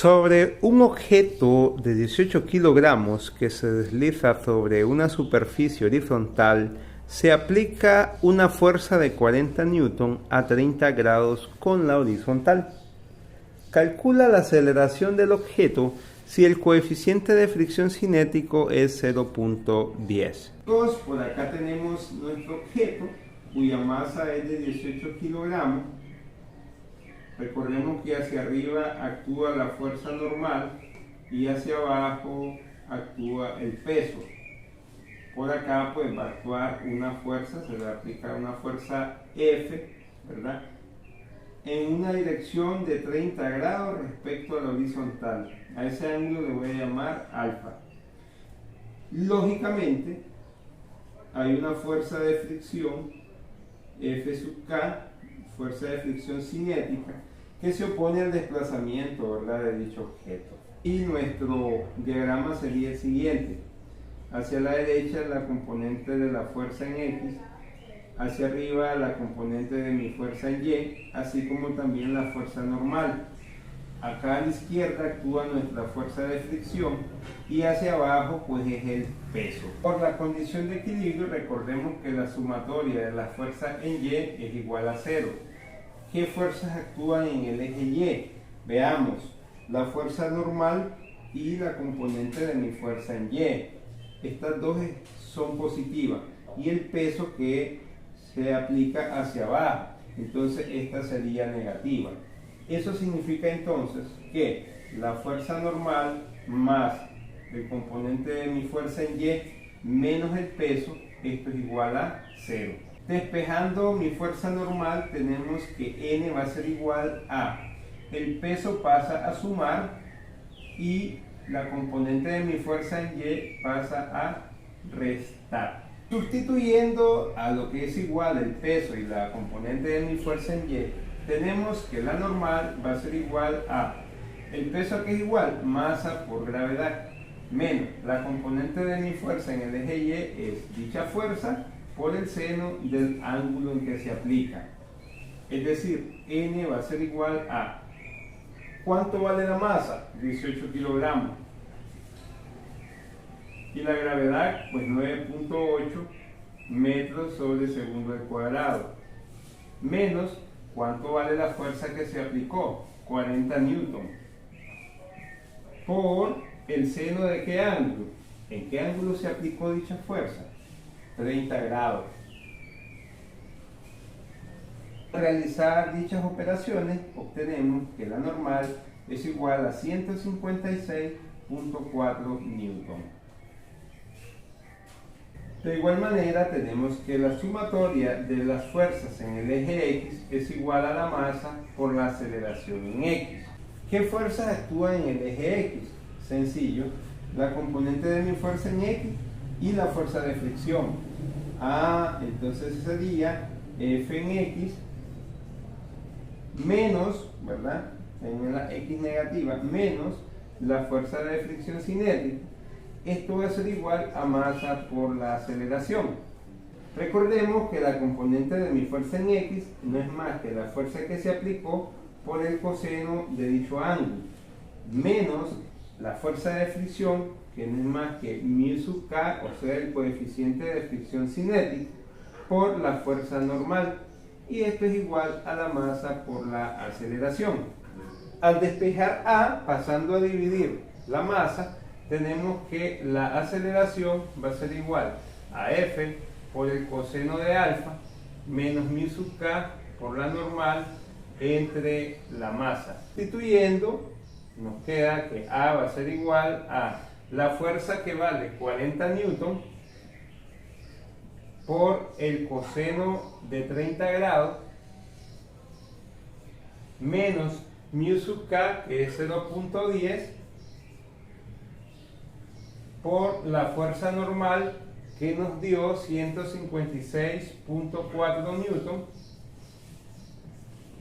Sobre un objeto de 18 kilogramos que se desliza sobre una superficie horizontal, se aplica una fuerza de 40 newton a 30 grados con la horizontal. Calcula la aceleración del objeto si el coeficiente de fricción cinético es 0.10. Por acá tenemos nuestro objeto, cuya masa es de 18 kilogramos. Recordemos que hacia arriba actúa la fuerza normal y hacia abajo actúa el peso. Por acá pues va a actuar una fuerza, se le va a aplicar una fuerza F, ¿verdad? En una dirección de 30 grados respecto a la horizontal. A ese ángulo le voy a llamar alfa. Lógicamente hay una fuerza de fricción F sub K, fuerza de fricción cinética, que se opone al desplazamiento, ¿verdad?, de dicho objeto. Y nuestro diagrama sería el siguiente: hacia la derecha la componente de la fuerza en X, hacia arriba la componente de mi fuerza en Y, así como también la fuerza normal. Acá a la izquierda actúa nuestra fuerza de fricción y hacia abajo pues es el peso. Por la condición de equilibrio, recordemos que la sumatoria de la fuerza en Y es igual a 0. ¿Qué fuerzas actúan en el eje Y? Veamos, la fuerza normal y la componente de mi fuerza en Y. Estas dos son positivas y el peso que se aplica hacia abajo, entonces esta sería negativa. Eso significa entonces que la fuerza normal más el componente de mi fuerza en Y menos el peso, esto es igual a 0. Despejando mi fuerza normal, tenemos que N va a ser igual a, el peso pasa a sumar y la componente de mi fuerza en Y pasa a restar. Sustituyendo a lo que es igual el peso y la componente de mi fuerza en Y, tenemos que la normal va a ser igual a, el peso que es igual, masa por gravedad, menos la componente de mi fuerza en el eje Y es dicha fuerza por el seno del ángulo en que se aplica. Es decir, N va a ser igual a, ¿cuánto vale la masa? 18 kilogramos. Y la gravedad, pues 9.8 metros sobre segundo al cuadrado. Menos, ¿cuánto vale la fuerza que se aplicó? 40 newton. Por el seno de qué ángulo. ¿En qué ángulo se aplicó dicha fuerza? 30 grados. Al realizar dichas operaciones, obtenemos que la normal es igual a 156.4 newton. De igual manera, tenemos que la sumatoria de las fuerzas en el eje X es igual a la masa por la aceleración en X. ¿Qué fuerzas actúan en el eje X? Sencillo, la componente de mi fuerza en X y la fuerza de fricción. Entonces sería F en X menos, ¿verdad?, en la X negativa, menos la fuerza de fricción cinética. Esto va a ser igual a masa por la aceleración. Recordemos que la componente de mi fuerza en X no es más que la fuerza que se aplicó por el coseno de dicho ángulo, menos la fuerza de fricción, que no es más que μ sub K, o sea, el coeficiente de fricción cinética, por la fuerza normal. Y esto es igual a la masa por la aceleración. Al despejar A, pasando a dividir la masa, tenemos que la aceleración va a ser igual a F por el coseno de alfa menos μ sub K por la normal entre la masa. Sustituyendo, nos queda que A va a ser igual a la fuerza que vale 40 newton por el coseno de 30 grados menos μ sub K, que es 0.10, por la fuerza normal que nos dio 156.4 newton,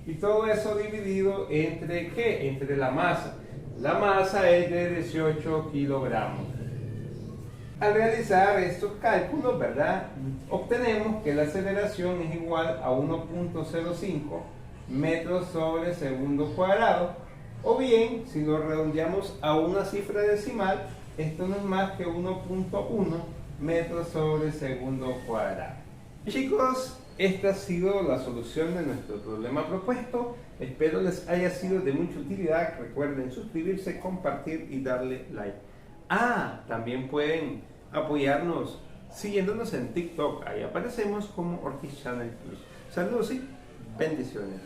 y todo eso dividido entre ¿qué? Entre la masa. La masa es de 18 kilogramos. Al realizar estos cálculos, ¿verdad?, obtenemos que la aceleración es igual a 1.05 metros sobre segundo cuadrado, O bien, si lo redondeamos a una cifra decimal, esto no es más que 1.1 metros sobre segundo cuadrado. Y chicos, esta ha sido la solución de nuestro problema propuesto. Espero les haya sido de mucha utilidad. Recuerden suscribirse, compartir y darle like. También pueden apoyarnos siguiéndonos en TikTok. Ahí aparecemos como Ortiz Channel Plus. Saludos y bendiciones.